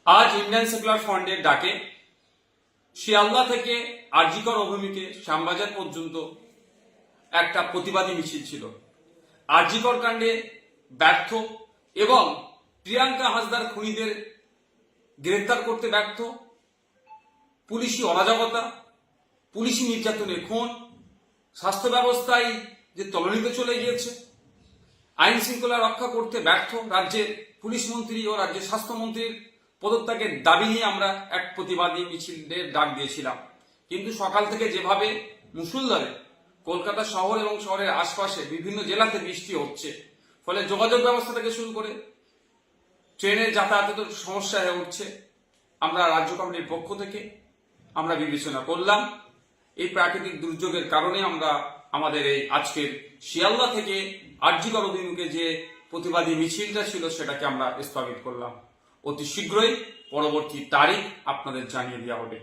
আজ Indian secular ফ্রন্টের ডাকে শিয়ালদা থেকে আরজিকর অভিমুখে শ্যামবাজার পর্যন্ত একটা প্রতিবাদী মিছিল ছিল। আরজিকর কাণ্ডে ব্যর্থ এবং প্রিয়াঙ্কা হাসদার খুনিদের গ্রেফতার করতে ব্যর্থ, পুলিশি অরাজকতা, পুলিশি নির্যাতনের খুন, স্বাস্থ্য ব্যবস্থায় যে তলানিতে চলে গিয়েছে, আইন শৃঙ্খলা রক্ষা করতে ব্যর্থ রাজ্যের পুলিশ মন্ত্রী ও রাজ্যের স্বাস্থ্যমন্ত্রীর পদত্যাগের দাবি নিয়ে আমরা এক প্রতিবাদী মিছিলের ডাক দিয়েছিলাম। কিন্তু সকাল থেকে যেভাবে মুষলধারে কলকাতা শহর এবং শহরের আশপাশে বিভিন্ন জেলাতে বৃষ্টি হচ্ছে, ফলে যোগাযোগ ব্যবস্থা থেকে শুরু করে ট্রেনের যাতায়াতের সমস্যা হয়ে উঠছে, আমরা রাজ্য কমিটির পক্ষ থেকে আমরা বিবেচনা করলাম এই প্রাকৃতিক দুর্যোগের কারণে আমরা আমাদের এই আজকের শিয়ালদা থেকে আরজিকর অভিমুখে যে প্রতিবাদী মিছিলটা ছিল সেটাকে আমরা স্থগিত করলাম। অতি শীঘ্রই পরবর্তী তারিখ আপনাদের জানিয়ে দেওয়া হবে।